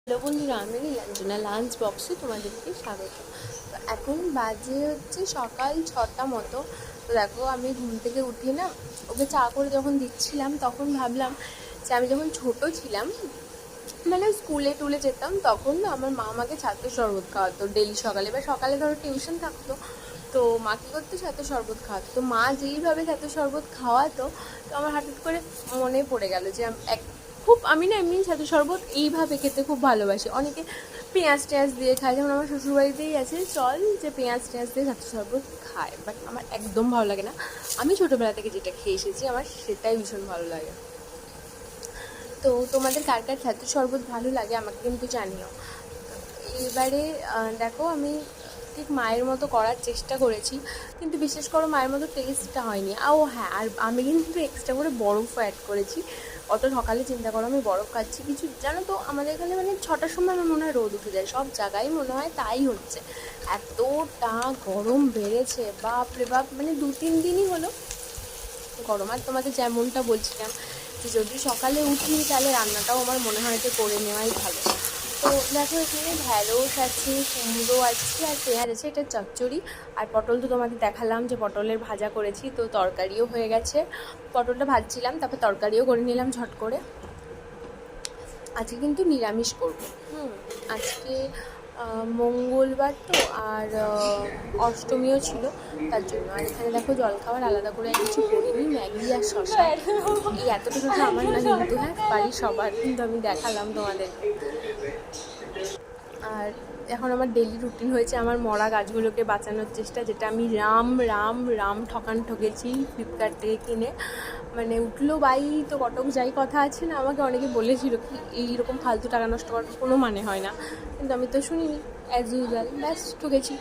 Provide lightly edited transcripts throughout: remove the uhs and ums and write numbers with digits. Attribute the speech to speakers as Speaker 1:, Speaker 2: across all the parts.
Speaker 1: Hello বন্ধুরা, আমি Nilanjana lunch বক্সে তোমাদেরকে স্বাগত। তো এখন বাজে হচ্ছে সকাল 6টা মতো। তো দেখো, আমি ঘুম থেকে উঠে না ওকে চা করে যখন দিচ্ছিলাম তখন ভাবলাম যে আমি যখন ছোট ছিলাম, মানে স্কুলে টুলে যেতাম, তখন না আমার মা আমাকে ছাতু শরবত খাওয়াতো ডেলি সকালে। বা সকালে ধরো টিউশন থাকতো, তো মা কী করতো, ছাতু শরবত খাওয়াতো। তো মা যেইভাবে ছাতু শরবত খাওয়াতো, তো আমার হঠাৎ করে মনে পড়ে গেল যে আমি না এমনি ছাতু শরবত এইভাবে খেতে খুব ভালোবাসি। অনেকে পেঁয়াজ টেঁয়াজ দিয়ে খায়, যেমন আমার শ্বশুরবাড়িতেই আছে চল যে পেঁয়াজ টেঁয়াজ দিয়ে ছাতু শরবত খায়, বাট আমার একদম ভালো লাগে না। আমি ছোটোবেলা থেকে যেটা খেয়ে এসেছি আমার সেটাই ভীষণ ভালো লাগে। তো তোমাদের কার কার ছাতু শরবত ভালো লাগে আমাকে কিন্তু জানিও। এবারে দেখো, আমি ঠিক মায়ের মতো করার চেষ্টা করেছি, কিন্তু বিশেষ করে মায়ের মতো টেস্টটা হয়নি। হ্যাঁ, আর আমি কিন্তু এক্সট্রা করে বরফও অ্যাড করেছি। অত সকালে চিন্তা করো আমি বরফ খাচ্ছি। কিছু জানো তো, আমাদের এখানে মানে 6টার সময় আমার মনে হয় রোদ উঠে যায়, সব জায়গায় মনে হয় তাই হচ্ছে। এতটা গরম বেড়েছে, বাপ রে বাপ, মানে 2-3 দিনই হলো গরম। আর তোমাদের যেমনটা বলছিলাম যে যদি সকালে উঠি তাহলে রান্নাটাও আমার মনে হয় যে করে নেওয়াই ভালো। তো দেখো, এখানে ঢ্যাঁড়স আছে, কুমড়ো আছে, আর পেঁয়াজ আছে, এটা চচ্চড়ি। আর পটল তো তোমাকে দেখালাম যে পটলের ভাজা করেছি, তো তরকারিও হয়ে গেছে। পটলটা ভাজছিলাম, তারপর তরকারিও করে নিলাম ঝট করে। আজকে কিন্তু নিরামিষ করবো। আজকে মঙ্গলবার তো, আর অষ্টমীও ছিল, তার জন্য। আর এখানে দেখো, জলখাবার আলাদা করে আর কিছু করিনি, ম্যাগি আর শসা। এই এতটা শসা আমার না, কিন্তু হ্যাঁ বাড়ির সবার, কিন্তু আমি দেখালাম তোমাদেরকে। আর এখন আমার ডেলি রুটিন হয়েছে আমার মরা গাছগুলোকে বাঁচানোর চেষ্টা, যেটা আমি রাম রাম রাম ঠকেছি ফ্লিপকার্ট থেকে কিনে। মানে উঠলো বাই তো কটক যাই কথা আছে না, আমাকে অনেকে বলেছিল কি এইরকম ফালতু টাকা নষ্ট করার কোনো মানে হয় না, কিন্তু আমি তো শুনিনি, অ্যাজ ইউজুয়াল ব্যাস ঠকেছি।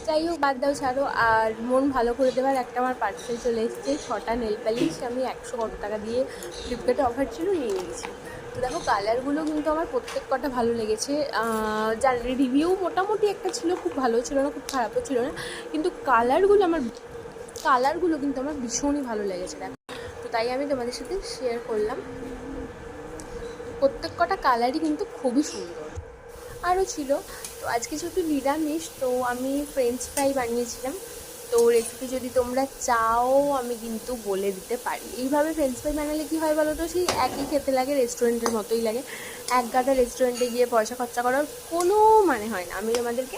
Speaker 1: যাই হোক, বাদ দাও, ছাড়ো। আর মন ভালো করে দেওয়ার একটা আমার পার্সেল চলে এসেছে, 6টা নেল পালিশ। আমি 100 কত টাকা দিয়ে ফ্লিপকার্টে অফার ছিল, নিয়ে নিয়েছি। তো দেখো, কালারগুলো কিন্তু আমার প্রত্যেক কটা ভালো লেগেছে। যার রিভিউ মোটামুটি একটা ছিল, খুব ভালো ছিল না, খুব খারাপও ছিল না, কিন্তু কালারগুলো কিন্তু আমার ভীষণই ভালো লেগেছে। দেখো, তো তাই আমি তোমাদের সাথে শেয়ার করলাম। প্রত্যেক কটা কালারই কিন্তু খুবই সুন্দর। আরও ছিল। তো আজকে যেহেতু নিরামিষ, তো আমি ফ্রেঞ্চ ফ্রাই বানিয়েছিলাম। তো রেসিপি যদি তোমরা চাও আমি কিন্তু বলে দিতে পারি। এইভাবে ফ্রেঞ্চ ফ্রাই বানালে কী হয় বলো তো, সেই একই খেতে লাগে, রেস্টুরেন্টের মতোই লাগে। এক গাদা রেস্টুরেন্টে গিয়ে পয়সা খরচা করার কোনো মানে হয় না, আমি তোমাদেরকে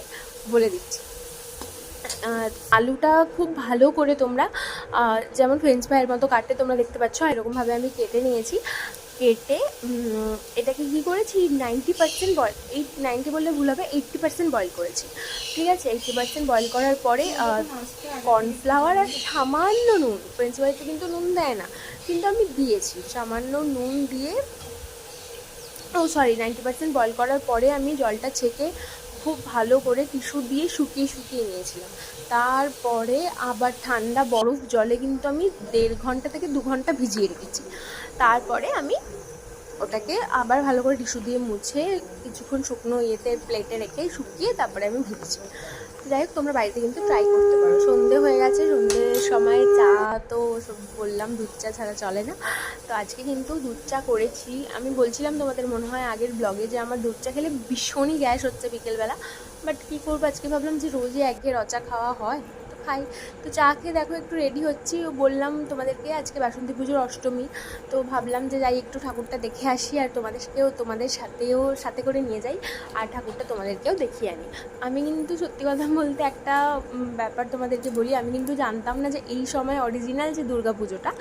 Speaker 1: বলে দিচ্ছি। আলুটা খুব ভালো করে তোমরা যেমন ফ্রেঞ্চ ফ্রাইয়ের মতো কাটতে তোমরা দেখতে পাচ্ছ, এরকমভাবে আমি কেটে নিয়েছি। কেটে এটাকে কী করেছি, 90% বয়েল, 90 বললে ভুল হবে, 80% বয়েল করেছি। ঠিক আছে, 80% বয়েল করার পরে কর্নফ্লাওয়ার আর সামান্য নুন, ফ্রেঞ্চ ফ্রাইতে কিন্তু নুন দেয় না, কিন্তু আমি দিয়েছি সামান্য নুন দিয়ে। 90% বয়েল করার পরে আমি জলটা ছেঁকে খুব ভালো করে টিস্যু দিয়ে শুকিয়ে নিয়েছিলাম। তারপরে আবার ঠান্ডা বরফ জলে কিন্তু আমি 1.5 ঘন্টা থেকে 2 ঘন্টা ভিজিয়ে রেখেছি। তারপরে আমি ওটাকে আবার ভালো করে টিস্যু দিয়ে মুছে কিছুক্ষণ শুকনো প্লেটে রেখে শুকিয়ে তারপরে আমি ভেজেছি। যাই হোক, তোমরা বাড়িতে কিন্তু ট্রাই করতে পারো। সন্ধে হয়ে গেছে, সন্ধ্যের সময় চা তো বললাম দুধ চা ছাড়া চলে না। তো আজকে কিন্তু দুধ চা করেছি। আমি বলছিলাম তোমাদের মনে হয় আগের ব্লগে যে আমার দুধ চা খেলে ভীষণই গ্যাস হচ্ছে বিকেলবেলা, বাট কী করবো, আজকে ভাবলাম যে রোজই একঘেয়ে রচা খাওয়া হয়, তো খাই। তো চা খেয়ে দেখো একটু রেডি হচ্ছি, বললাম তোমাদেরকে আজকে বাসন্তী পুজোর অষ্টমী, তো ভাবলাম যে যাই একটু ঠাকুরটা দেখে আসি, আর তোমাদের সাথে করে নিয়ে যাই, আর ঠাকুরটা তোমাদেরকেও দেখিয়ে আনি। আমি কিন্তু সত্যি কথা বলতে একটা ব্যাপার তোমাদেরকে বলি, আমি কিন্তু জানতাম না যে এই সময় অরিজিনাল যে দুর্গা পুজোটা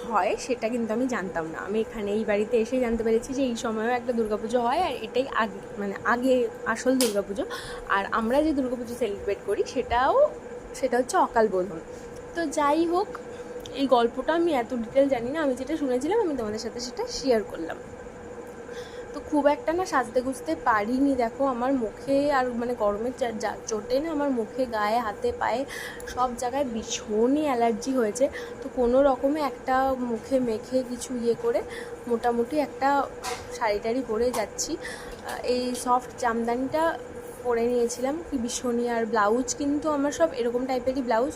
Speaker 1: হয় সেটা কিন্তু আমি জানতাম না। আমি এখানে এই বাড়িতে এসেই জানতে পেরেছি যে এই সময়ও একটা দুর্গা পুজো হয়, আর এটাই আগে আসল দুর্গা পুজো। আর আমরা যে দুর্গা পুজো সেলিব্রেট করি সেটা হচ্ছে অকাল বোধন। তো যাই হোক, এই গল্পটা আমি এত ডিটেল জানি না, আমি যেটা শুনেছিলাম আমি তোমাদের সাথে সেটা শেয়ার করলাম। তো খুব একটা না সাজতে গুজতে পারিনি। দেখো, আমার মুখে আর মানে গরমের চোটে না আমার মুখে, গায়ে, হাতে, পায়ে সব জায়গায় ভীষণই অ্যালার্জি হয়েছে। তো কোনো রকমে একটা মুখে মেখে কিছু করে মোটামুটি একটা শাড়ি টাড়ি পরে যাচ্ছি। এই সফট জামদানিটা পরে নিয়েছিলাম, কি ভীষণই। আর ব্লাউজ কিন্তু আমার সব এরকম টাইপেরই ব্লাউজ।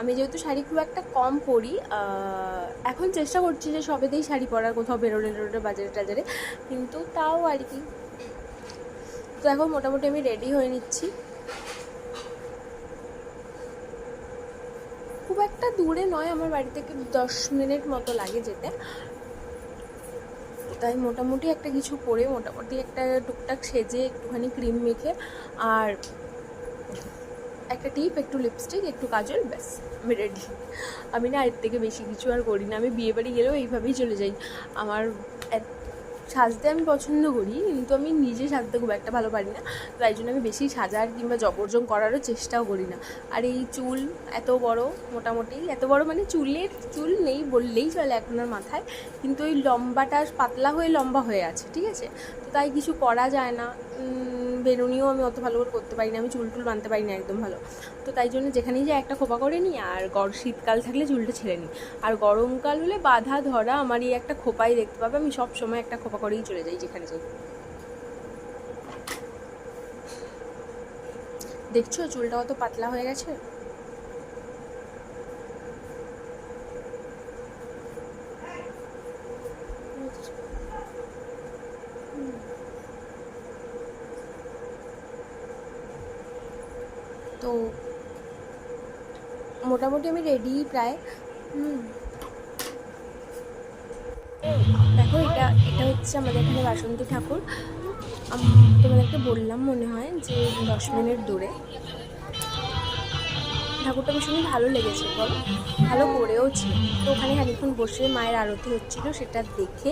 Speaker 1: আমি যেহেতু শাড়ি খুব একটা কম পরি, এখন চেষ্টা করছি যে সবেতেই শাড়ি পরার, কোথাও বেরোলে বাজারে টাজারে, কিন্তু তাও আর কি। তো এখন মোটামুটি আমি রেডি হয়ে নিচ্ছি। খুব একটা দূরে নয়, আমার বাড়ি থেকে 10 মিনিট মতো লাগে যেতে। তাই মোটামুটি একটা কিছু পরে, মোটামুটি একটা টুকটাক সেজে, একটুখানি ক্রিম মেখে আর একটা টিপ, একটু লিপস্টিক, একটু কাজল, ব্যাস আমি রেডি। আমি না এর থেকে বেশি কিছু আর করি না। আমি বিয়েবাড়ি গেলেও এইভাবেই চলে যাই। আমার সাজতে আমি পছন্দ করি, কিন্তু আমি নিজে সাজতে খুব একটা ভালো পারি না, তাই জন্য আমি বেশি সাজার কিংবা জবরজং করারও চেষ্টাও করি না। আর এই চুল এত বড়, মোটামুটি এত বড় মানে চুল নেই বললেই চলে এখন আর মাথায়, কিন্তু ওই লম্বাটা পাতলা হয়ে লম্বা হয়ে আছে, ঠিক আছে? তো তাই কিছু করা যায় না। বেরুনিও আমি অত ভালো করে করতে পারি না, আমি চুল বাঁধতে পারি না একদম ভালো। তো তাই জন্য যেখানেই যাই একটা খোপা করে নিই, আর শীতকাল থাকলে চুলটা ছেড়ে নিই, আর গরমকাল হলে বাঁধা ধরা আমার এই একটা খোপাই দেখতে পাবে। আমি সব সময় একটা খোপা করেই চলে যাই যেখানে যাই। দেখছো চুলটা কত পাতলা হয়ে গেছে। তো মোটামুটি আমি রেডি প্রায়। দেখো এটা হচ্ছে আমাদের এখানে বাসন্তী ঠাকুর। তোমাদেরকে বললাম মনে হয় যে 10 মিনিট দূরে। ঠাকুরটা ভীষণই ভালো লেগেছে, বলো, ভালো করেও ছিল। তো ওখানে খানিক্ষণ বসে মায়ের আরতি হচ্ছিলো, সেটা দেখে